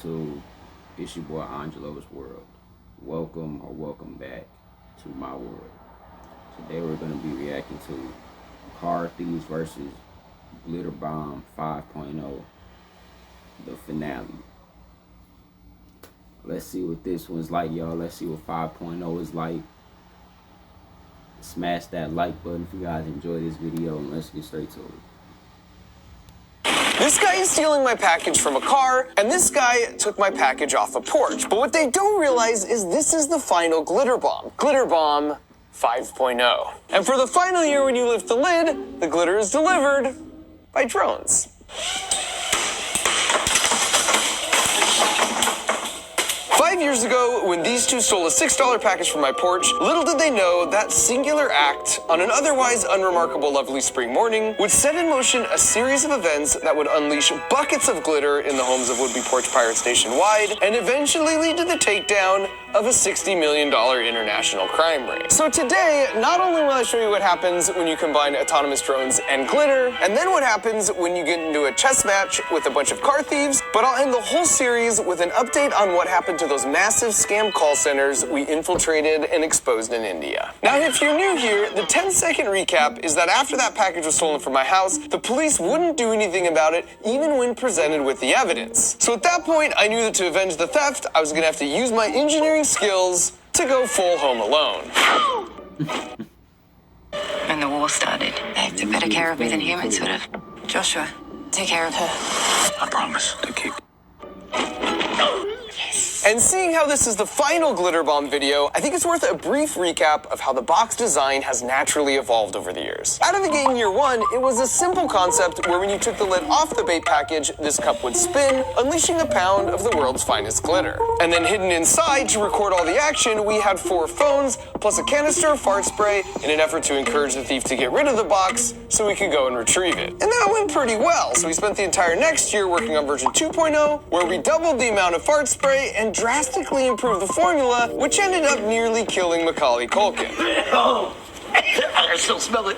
YouTube? It's your boy Angelo's World. Welcome back to my world. Today we're going to be reacting to Thieves versus GlitterBomb 5.0, the finale. Let's see what this one's like, y'all. Let's see what 5.0 is like. Smash that like button if you guys enjoy this video, and let's get straight to it. This guy is stealing my package from a car, and this guy took my package off a porch. But what they don't realize is this is the final GlitterBomb. GlitterBomb 5.0. And for the final year when you lift the lid, the glitter is delivered by drones. 5 years ago, when these two stole a $6 package from my porch, little did they know that singular act on an otherwise unremarkable lovely spring morning would set in motion a series of events that would unleash buckets of glitter in the homes of would-be porch pirates nationwide and eventually lead to the takedown of a $60 million international crime ring. So today, not only will I show you what happens when you combine autonomous drones and glitter, and then what happens when you get into a chess match with a bunch of car thieves, but I'll end the whole series with an update on what happened to those massive scam call centers we infiltrated and exposed in India. Now, if you're new here, the 10-second recap is that after that package was stolen from my house, the police wouldn't do anything about it, even when presented with the evidence. So at that point, I knew that to avenge the theft, I was gonna have to use my engineering skills to go full Home Alone. When the war started, they took better care of me than humans would have. Joshua, take care of her. I promise to keep. And seeing how this is the final GlitterBomb video, I think it's worth a brief recap of how the box design has naturally evolved over the years. Out of the gate in year one, it was a simple concept where when you took the lid off the bait package, this cup would spin, unleashing a pound of the world's finest glitter. And then hidden inside to record all the action, we had 4 phones, plus a canister of fart spray in an effort to encourage the thief to get rid of the box so we could go and retrieve it. And that went pretty well, so we spent the entire next year working on version 2.0, where we doubled the amount of fart spray and drastically improved the formula, which ended up nearly killing Macaulay Culkin. Oh, I still smell it.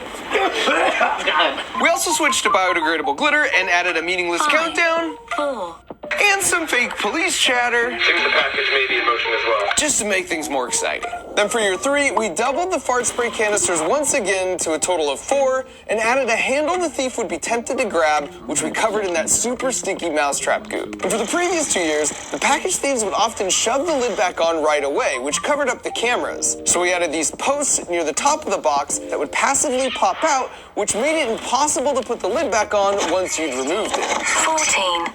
We also switched to biodegradable glitter and added a meaningless countdown. 4. And some fake police chatter. Seems the package may be in motion as well. Just to make things more exciting. Then for year 3, we doubled the fart spray canisters once again to a total of 4 and added a handle the thief would be tempted to grab, which we covered in that super stinky mousetrap goop. And for the previous 2 years, the package thieves would often shove the lid back on right away, which covered up the cameras. So we added these posts near the top of the box that would passively pop out, which made it impossible to put the lid back on once you'd removed it. 14.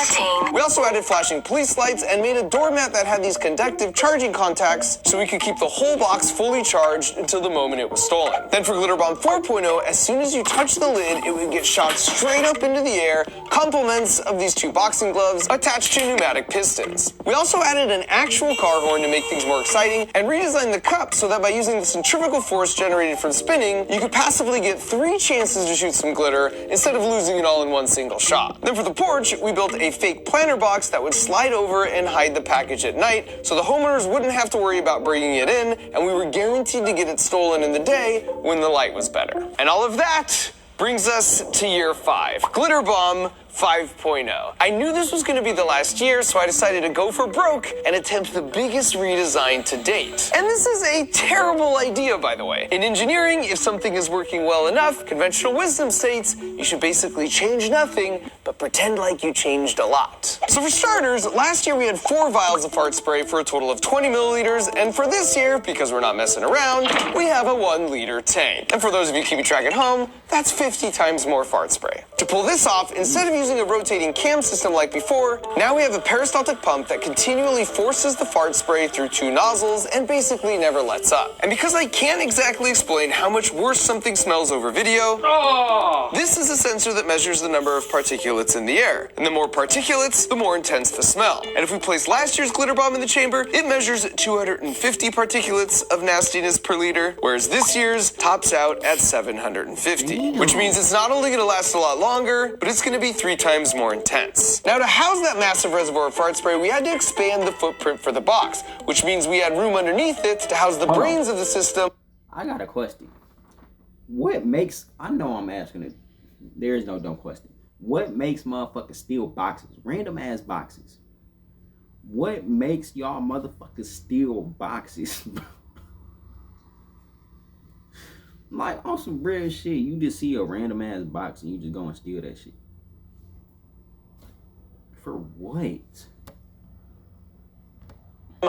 13. We also added flashing police lights and made a doormat that had these conductive charging contacts so we could keep the whole box fully charged until the moment it was stolen. Then for GlitterBomb 4.0, as soon as you touch the lid, it would get shot straight up into the air, compliments of these 2 boxing gloves attached to pneumatic pistons. We also added an actual car horn to make things more exciting and redesigned the cup so that by using the centrifugal force generated from spinning, you could passively get 3 chances to shoot some glitter instead of losing it all in one single shot. Then for the porch, we built a fake planter box that would slide over and hide the package at night so the homeowners wouldn't have to worry about bringing it in, and we were guaranteed to get it stolen in the day when the light was better. And all of that brings us to year 5, GlitterBomb 5.0. I knew this was going to be the last year, so I decided to go for broke and attempt the biggest redesign to date. And this is a terrible idea, by the way. In engineering, if something is working well enough, conventional wisdom states you should basically change nothing, but pretend like you changed a lot. So for starters, last year we had 4 vials of fart spray for a total of 20 milliliters, and for this year, because we're not messing around, we have a 1-liter tank. And for those of you keeping track at home, that's 50 times more fart spray. To pull this off, instead of using a rotating cam system like before, now we have a peristaltic pump that continually forces the fart spray through 2 nozzles and basically never lets up. And because I can't exactly explain how much worse something smells over video, this is a sensor that measures the number of particulates in the air. And the more particulates, the more intense the smell. And if we place last year's GlitterBomb in the chamber, it measures 250 particulates of nastiness per liter, whereas this year's tops out at 750. Which means it's not only going to last a lot longer, but it's going to be 3 times more intense. Now, to house that massive reservoir of fart spray, we had to expand the footprint for the box, which means we had room underneath it to house the brains of the system. I got a question. What makes, I know I'm asking it, there is no dumb question. What makes motherfuckers steal boxes, random ass boxes, What makes y'all motherfuckers steal boxes? Like, on some real shit, you just see a random ass box and you just go and steal that shit. For what?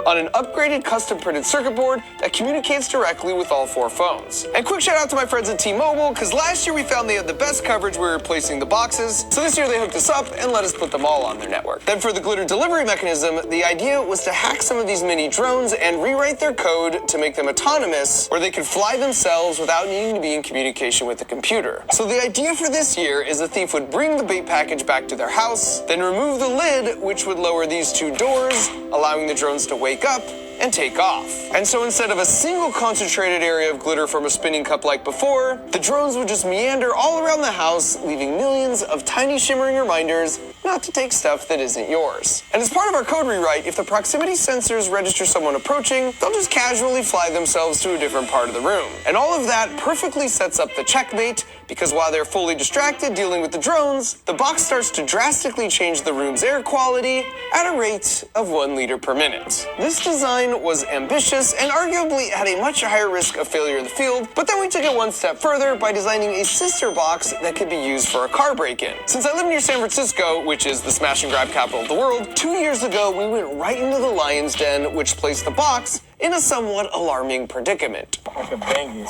On an upgraded custom printed circuit board that communicates directly with all 4 phones. And quick shout out to my friends at T-Mobile, because last year we found they had the best coverage when we were replacing the boxes, so this year they hooked us up and let us put them all on their network. Then for the glitter delivery mechanism, the idea was to hack some of these mini drones and rewrite their code to make them autonomous, where they could fly themselves without needing to be in communication with the computer. So the idea for this year is the thief would bring the bait package back to their house, then remove the lid, which would lower these 2 doors, allowing the drones to wake up and take off. And so instead of a single concentrated area of glitter from a spinning cup like before, the drones would just meander all around the house, leaving millions of tiny shimmering reminders not to take stuff that isn't yours. And as part of our code rewrite, if the proximity sensors register someone approaching, they'll just casually fly themselves to a different part of the room. And all of that perfectly sets up the checkmate, because while they're fully distracted dealing with the drones, the box starts to drastically change the room's air quality at a rate of 1 liter per minute. This design was ambitious and arguably had a much higher risk of failure in the field, but then we took it one step further by designing a sister box that could be used for a car break-in. Since I live near San Francisco, which is the smash and grab capital of the world, 2 years ago we went right into the lion's den, which placed the box in a somewhat alarming predicament. I can bang you.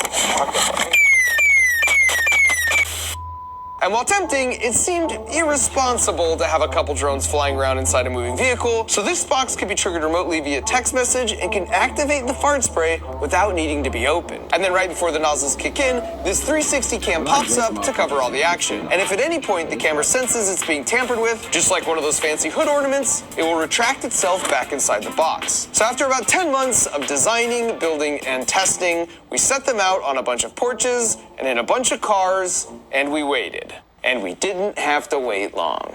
And while tempting, it seemed irresponsible to have a couple drones flying around inside a moving vehicle, so this box could be triggered remotely via text message and can activate the fart spray without needing to be opened. And then right before the nozzles kick in, this 360 cam pops up to cover all the action. And if at any point the camera senses it's being tampered with, just like one of those fancy hood ornaments, it will retract itself back inside the box. So after about 10 months of designing, building, and testing, we set them out on a bunch of porches and in a bunch of cars, and we waited. And we didn't have to wait long.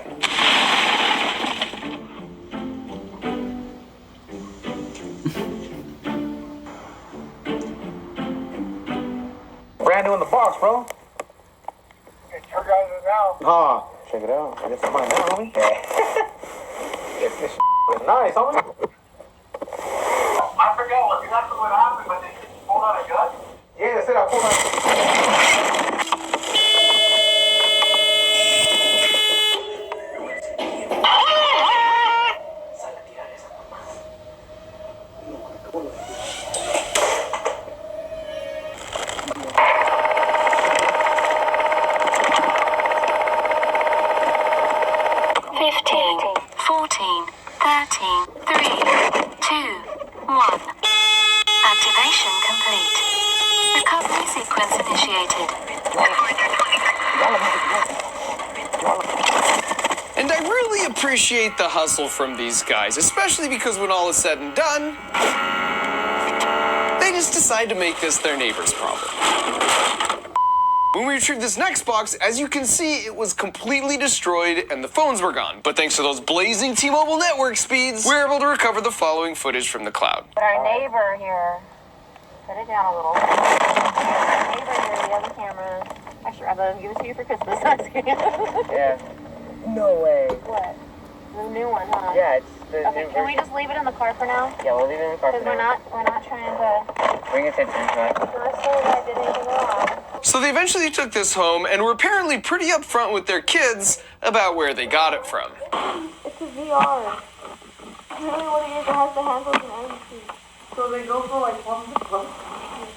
Brand new in the box, bro. It's your guys' now. Ah, check it out. I guess I'm mine now, homie. This is nice, homie. I forgot what exactly what happened, but they pulled out a gun? Yeah, that's it. I pulled out. 15, 14, 13, 3, 2, 1. Activation complete. Recovery sequence initiated. And I really appreciate the hustle from these guys, especially because when all is said and done, they just decide to make this their neighbor's problem. When we retrieved this next box, as you can see, it was completely destroyed and the phones were gone. But thanks to those blazing T-Mobile network speeds, we were able to recover the following footage from the cloud. But our neighbor here, put it down a little. Our neighbor here, we have the cameras. Actually, I'd rather give it to you for Christmas. Yeah. No way. What? The new one, huh? Yeah, it's the Okay, new can we version. just leave it in the car for now? Yeah, we'll leave it in the car for Because now. we're not trying to. Bring attention to it. Not so that I did anything wrong. So they eventually took this home and were apparently pretty upfront with their kids about where they got it from. It's a VR. Really, what it is, it has the handles and everything. So they go for like $1 plus.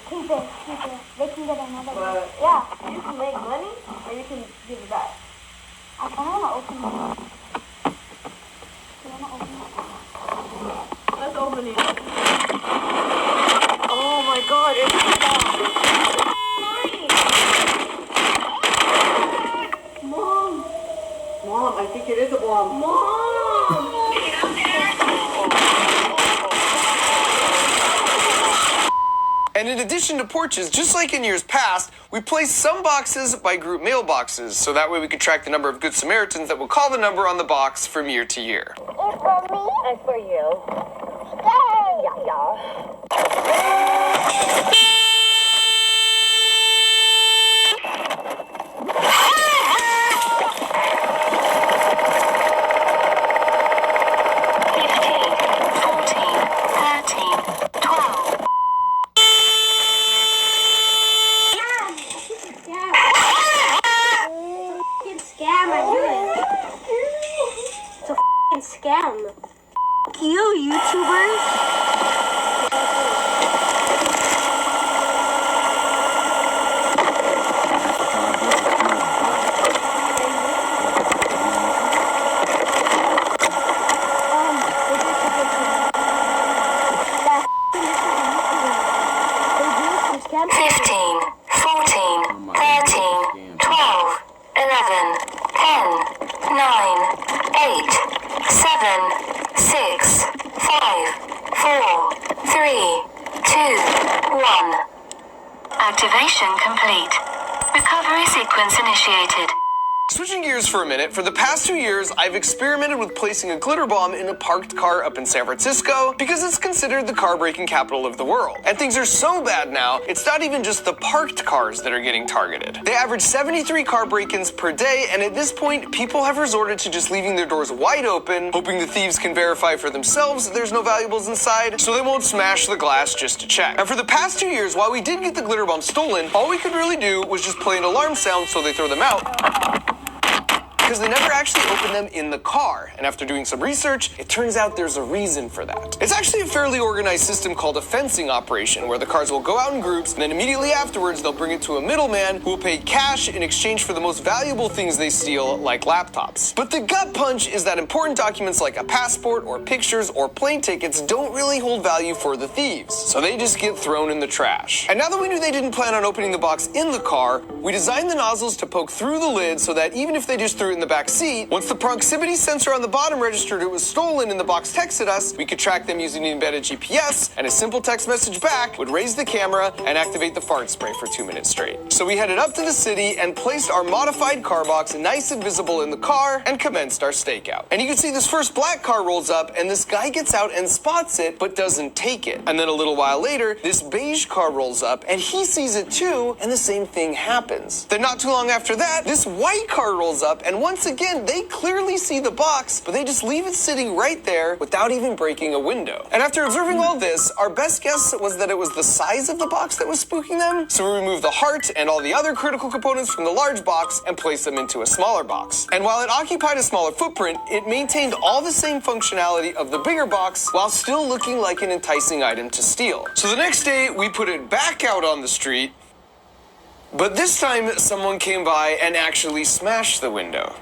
Keep it. They can get another one. Yeah, you can make money or you can give it back. I kind of want to open it. Let's open it. Oh my god, it's Mom! Mom, I think it is a bomb. Mom! And in addition to porches, just like in years past, we placed some boxes by group mailboxes, so that way we could track the number of Good Samaritans that will call the number on the box from year to year. It's for me and for you. scam. F you, YouTubers. Scam. 15, 14, 13, 12, 11, 10, 9, 8, 7, 6, 5, 4, 3, 2, 1. Activation complete. Recovery sequence initiated. Switching gears for a minute, for the past 2 years, I've experimented with placing a glitter bomb in a parked car up in San Francisco because it's considered the car breaking capital of the world. And things are so bad now, it's not even just the parked cars that are getting targeted. They average 73 car break-ins per day, and at this point, people have resorted to just leaving their doors wide open, hoping the thieves can verify for themselves that there's no valuables inside, so they won't smash the glass just to check. And for the past 2 years, while we did get the glitter bomb stolen, all we could really do was just play an alarm sound so they throw them out, because they never actually opened them in the car. And after doing some research, it turns out there's a reason for that. It's actually a fairly organized system called a fencing operation, where the cars will go out in groups, and then immediately afterwards, they'll bring it to a middleman who will pay cash in exchange for the most valuable things they steal, like laptops. But the gut punch is that important documents like a passport or pictures or plane tickets don't really hold value for the thieves, so they just get thrown in the trash. And now that we knew they didn't plan on opening the box in the car, we designed the nozzles to poke through the lid so that even if they just threw it in the back seat, once the proximity sensor on the bottom registered it was stolen and the box texted us, we could track them using the embedded GPS, and a simple text message back would raise the camera and activate the fart spray for 2 minutes straight. So we headed up to the city and placed our modified car box nice and visible in the car and commenced our stakeout. And you can see this first black car rolls up, and this guy gets out and spots it but doesn't take it. And then a little while later, this beige car rolls up and he sees it too, and the same thing happens. Then not too long after that, this white car rolls up, and once again, they clearly see the box, but they just leave it sitting right there without even breaking a window. And after observing all this, our best guess was that it was the size of the box that was spooking them, so we removed the heart and all the other critical components from the large box and placed them into a smaller box. And while it occupied a smaller footprint, it maintained all the same functionality of the bigger box while still looking like an enticing item to steal. So the next day, we put it back out on the street, but this time someone came by and actually smashed the window.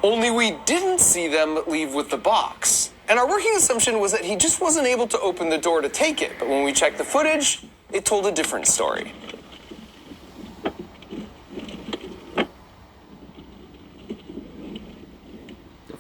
Only we didn't see them leave with the box. And our working assumption was that he just wasn't able to open the door to take it, but when we checked the footage, it told a different story.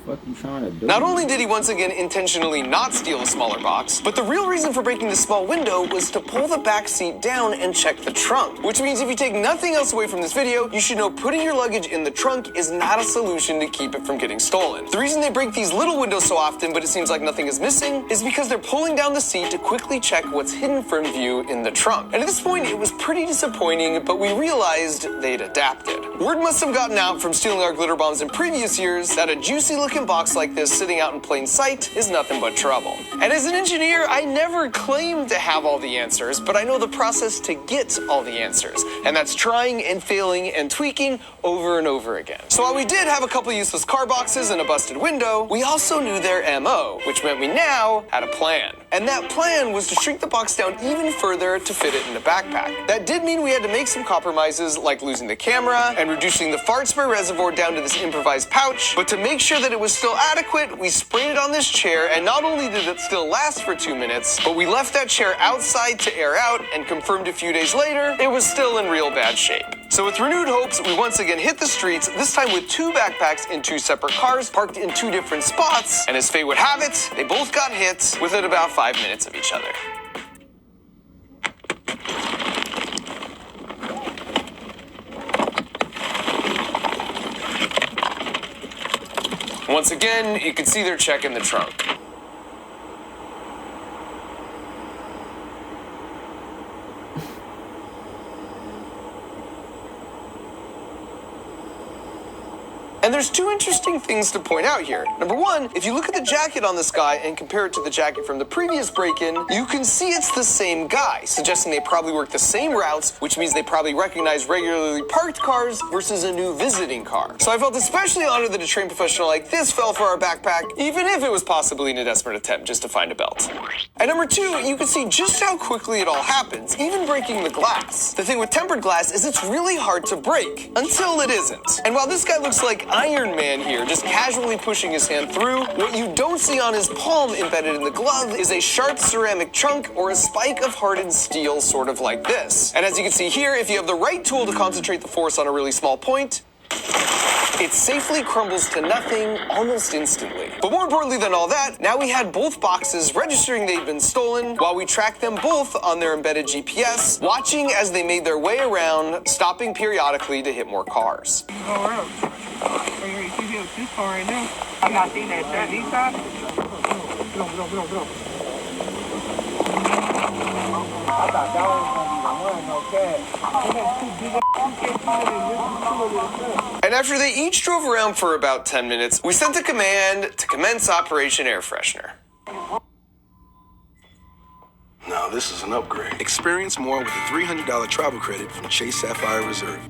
What you trying to do? Not only did he once again intentionally not steal a smaller box, but the real reason for breaking the small window was to pull the back seat down and check the trunk. Which means if you take nothing else away from this video, you should know putting your luggage in the trunk is not a solution to keep it from getting stolen. The reason they break these little windows so often, but it seems like nothing is missing, is because they're pulling down the seat to quickly check what's hidden from view in the trunk. And at this point, it was pretty disappointing, but we realized they'd adapted. Word must have gotten out from stealing our glitter bombs in previous years that a juicy looking box like this sitting out in plain sight is nothing but trouble. And as an engineer, I never claimed to have all the answers, but I know the process to get all the answers. And that's trying and failing and tweaking over and over again. So while we did have a couple useless car boxes and a busted window, we also knew their MO, which meant we now had a plan. And that plan was to shrink the box down even further to fit it in a backpack. That did mean we had to make some compromises, like losing the camera and reducing the fart spray reservoir down to this improvised pouch. But to make sure that it was still adequate, we sprayed it on this chair, and not only did it still last for 2 minutes, but we left that chair outside to air out and confirmed a few days later it was still in real bad shape. So with renewed hopes, we once again hit the streets, this time with 2 backpacks in 2 separate cars parked in 2 different spots, and as fate would have it, they both got hit within about 5 minutes of each other. Once again, you can see their check in the trunk. And there's two interesting things to point out here. Number one, if you look at the jacket on this guy and compare it to the jacket from the previous break-in, you can see it's the same guy, suggesting they probably work the same routes, which means they probably recognize regularly parked cars versus a new visiting car. So I felt especially honored that a trained professional like this fell for our backpack, even if it was possibly in a desperate attempt just to find a belt. And number two, you can see just how quickly it all happens, even breaking the glass. The thing with tempered glass is it's really hard to break, until it isn't. And while this guy looks like Iron Man here, just casually pushing his hand through, what you don't see on his palm embedded in the glove is a sharp ceramic chunk or a spike of hardened steel, sort of like this. And as you can see here, if you have the right tool to concentrate the force on a really small point, it safely crumbles to nothing almost instantly. But more importantly than all that, now we had both boxes registering they'd been stolen while we tracked them both on their embedded GPS, watching as they made their way around, stopping periodically to hit more cars. Go around. You see this car right now? I'm not seeing that east side. Get on. I thought that was gonna be the one, okay. And after they each drove around for about 10 minutes, we sent a command to commence Operation Air Freshener. Now this is an upgrade. Experience more with a $300 travel credit from Chase Sapphire Reserve.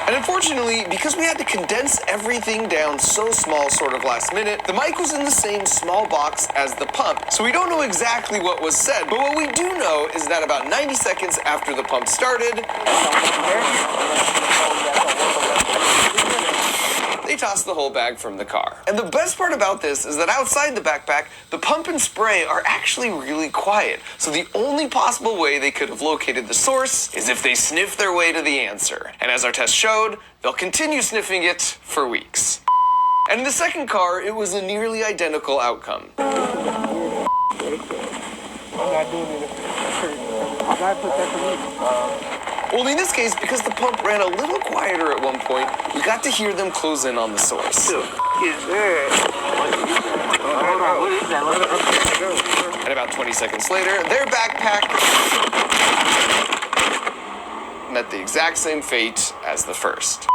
And unfortunately, because we had to condense everything down so small sort of last minute, the mic was in the same small box as the pump, so we don't know exactly what was said. But what we do know is that about 90 seconds after the pump started, they tossed the whole bag from the car. And the best part about this is that outside the backpack, the pump and spray are actually really quiet. So the only possible way they could have located the source is if they sniffed their way to the answer. And as our test showed, they'll continue sniffing it for weeks. And in the second car, it was a nearly identical outcome. I'm not doing it. I gotta put that to me. Only in this case, because the pump ran a little quieter at one point, we got to hear them close in on the source. And about 20 seconds later, their backpack met the exact same fate as the first.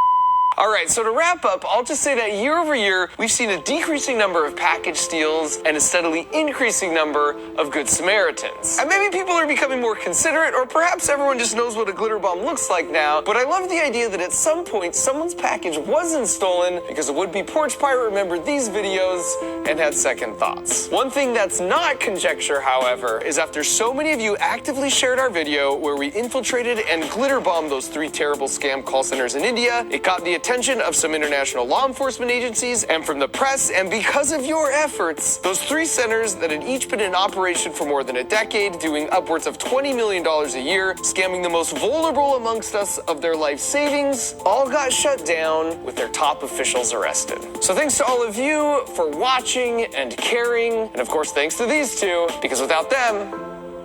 All right, so to wrap up, I'll just say that year over year, we've seen a decreasing number of package steals and a steadily increasing number of Good Samaritans. And maybe people are becoming more considerate, or perhaps everyone just knows what a glitter bomb looks like now, but I love the idea that at some point, someone's package wasn't stolen because a would-be porch pirate remembered these videos and had second thoughts. One thing that's not conjecture, however, is after so many of you actively shared our video where we infiltrated and glitter bombed those 3 terrible scam call centers in India, it got the attention of some international law enforcement agencies and from the press, and because of your efforts, those 3 centers that had each been in operation for more than a decade, doing upwards of $20 million a year, scamming the most vulnerable amongst us of their life savings, all got shut down with their top officials arrested. So thanks to all of you for watching and caring, and of course thanks to these 2, because without them,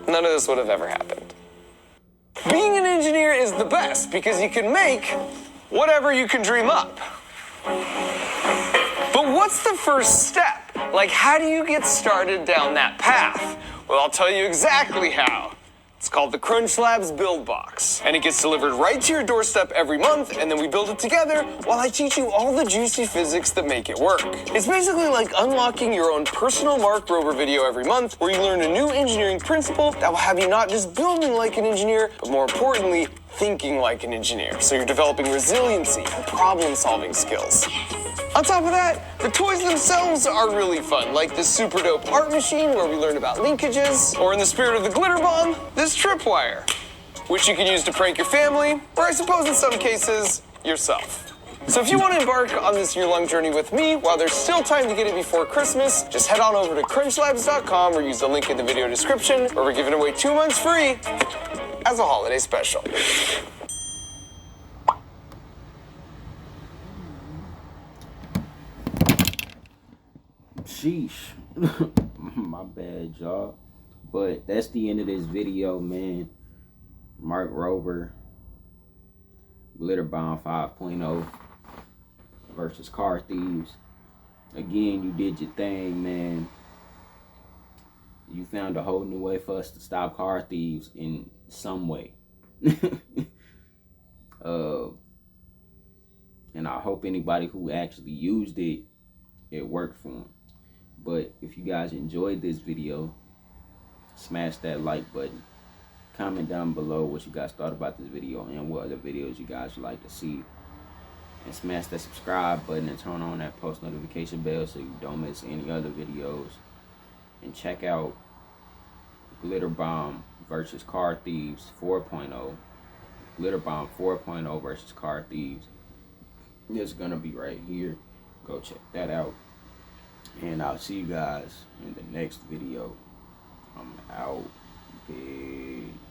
none of this would have ever happened. Being an engineer is the best because you can make whatever you can dream up. But what's the first step? Like, how do you get started down that path? Well, I'll tell you exactly how. It's called the Crunch Labs Build Box, and it gets delivered right to your doorstep every month, and then we build it together while I teach you all the juicy physics that make it work. It's basically like unlocking your own personal Mark Rober video every month, where you learn a new engineering principle that will have you not just building like an engineer, but more importantly, thinking like an engineer. So you're developing resiliency and problem-solving skills. On top of that, the toys themselves are really fun, like this super dope art machine where we learn about linkages, or in the spirit of the glitter bomb, this tripwire, which you can use to prank your family, or I suppose in some cases, yourself. So if you want to embark on this year-long journey with me, while there's still time to get it before Christmas, just head on over to crunchlabs.com or use the link in the video description, where we're giving away 2 months free as a holiday special. Sheesh. My bad, y'all. But that's the end of this video, man. Mark Rober, GlitterBomb 5.0 versus Car Thieves. Again, you did your thing, man. You found a whole new way for us to stop car thieves, and some way. And I hope anybody who actually used it, it worked for them. But if you guys enjoyed this video, smash that like button. Comment down below what you guys thought about this video and what other videos you guys would like to see. And smash that subscribe button and turn on that post notification bell so you don't miss any other videos. And check out GlitterBomb versus Car Thieves 4.0. GlitterBomb 4.0 versus Car Thieves. It's gonna be right here. Go check that out. And I'll see you guys in the next video. I'm out. Peace.